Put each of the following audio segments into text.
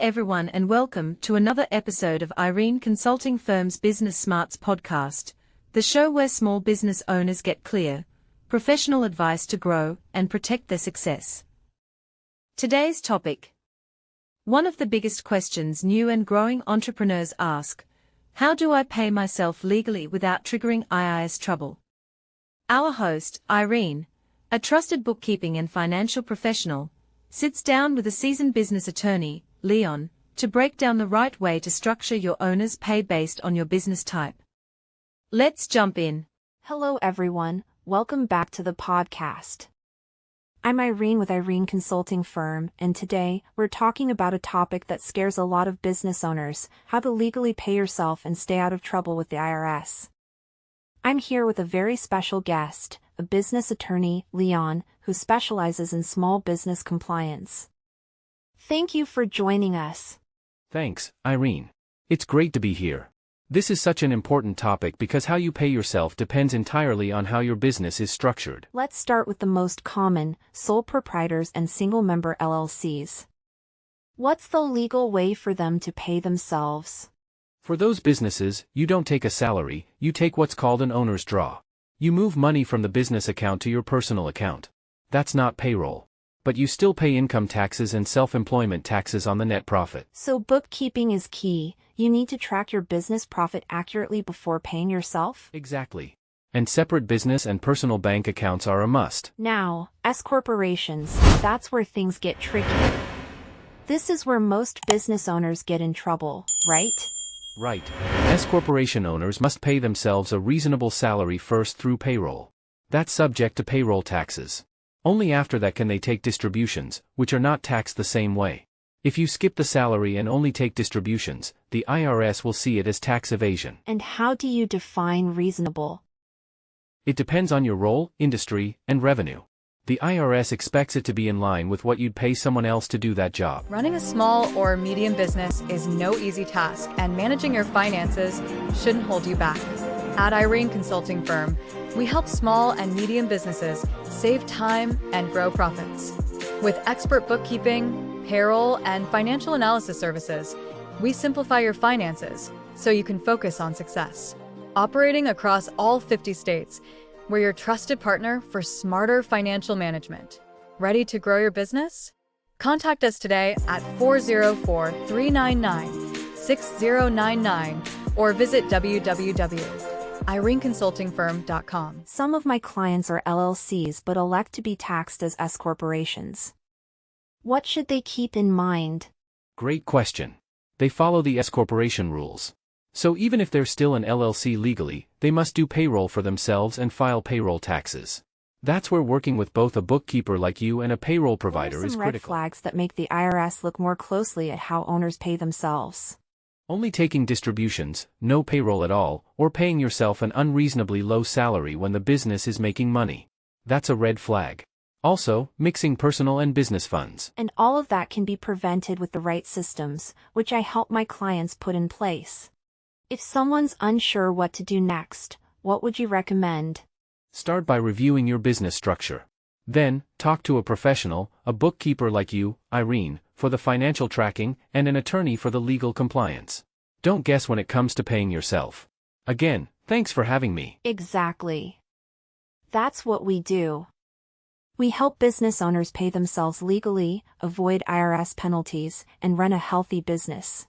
everyone and welcome to another episode of Irene Consulting Firm's Business Smarts podcast, the show where small business owners get clear, professional advice to grow and protect their success. Today's topic. One of the biggest questions new and growing entrepreneurs ask: how do I pay myself legally without triggering IRS trouble? Our host, Irene, a trusted bookkeeping and financial professional, sits down with a seasoned business attorney, Leon, to break down the right way to structure your owner's pay based on your business type. Let's jump in. Hello everyone, welcome back to the podcast. I'm Irene with Irene Consulting Firm, and today, we're talking about a topic that scares a lot of business owners: how to legally pay yourself and stay out of trouble with the IRS. I'm here with a very special guest, a business attorney, Leon, who specializes in small business compliance. Thank you for joining us. Thanks, Irene. It's great to be here. This is such an important topic because how you pay yourself depends entirely on how your business is structured. Let's start with the most common: sole proprietors and single-member LLCs. What's the legal way for them to pay themselves? For those businesses, you don't take a salary, you take what's called an owner's draw. You move money from the business account to your personal account. That's not payroll. But you still pay income taxes and self-employment taxes on the net profit. So bookkeeping is key. You need to track your business profit accurately before paying yourself? Exactly. And separate business and personal bank accounts are a must. Now, S-corporations, that's where things get tricky. This is where most business owners get in trouble, right? Right. S-corporation owners must pay themselves a reasonable salary first through payroll. That's subject to payroll taxes. Only after that can they take distributions, which are not taxed the same way. If you skip the salary and only take distributions, the IRS will see it as tax evasion. And how do you define reasonable? It depends on your role, industry, and revenue. The IRS expects it to be in line with what you'd pay someone else to do that job. Running a small or medium business is no easy task, and managing your finances shouldn't hold you back. At Irene Consulting Firm, we help small and medium businesses save time and grow profits. With expert bookkeeping, payroll, and financial analysis services, we simplify your finances so you can focus on success. Operating across all 50 states, we're your trusted partner for smarter financial management. Ready to grow your business? Contact us today at 404-399-6099 or visit www.ireneconsultingfirm.com. Some of my clients are LLCs but elect to be taxed as S-corporations. What should they keep in mind? Great question. They follow the S-corporation rules. So even if they're still an LLC legally, they must do payroll for themselves and file payroll taxes. That's where working with both a bookkeeper like you and a payroll provider is critical. Red flags that make the IRS look more closely at how owners pay themselves. Only taking distributions, no payroll at all, or paying yourself an unreasonably low salary when the business is making money. That's a red flag. Also, mixing personal and business funds. And all of that can be prevented with the right systems, which I help my clients put in place. If someone's unsure what to do next, what would you recommend? Start by reviewing your business structure. Then, talk to a professional, a bookkeeper like you, Irene, for the financial tracking, and an attorney for the legal compliance. Don't guess when it comes to paying yourself. Again, thanks for having me. Exactly. That's what we do. We help business owners pay themselves legally, avoid IRS penalties, and run a healthy business.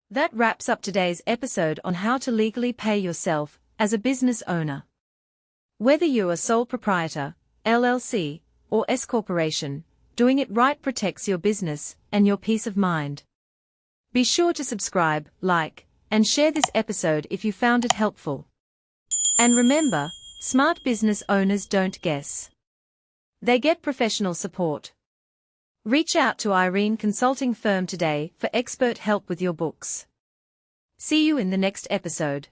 That wraps up today's episode on how to legally pay yourself as a business owner. Whether you're a sole proprietor, LLC, or S-corporation, doing it right protects your business and your peace of mind. Be sure to subscribe, like, and share this episode if you found it helpful. And remember, smart business owners don't guess. They get professional support. Reach out to Irene Consulting Firm today for expert help with your books. See you in the next episode.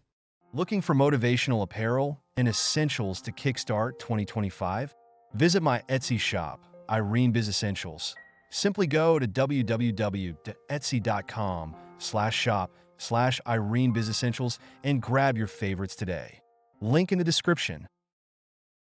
Looking for motivational apparel and essentials to kickstart 2025? Visit my Etsy shop, Irene Biz Essentials. Simply go to www.etsy.com/shop/Irene Biz Essentials and grab your favorites today. Link in the description.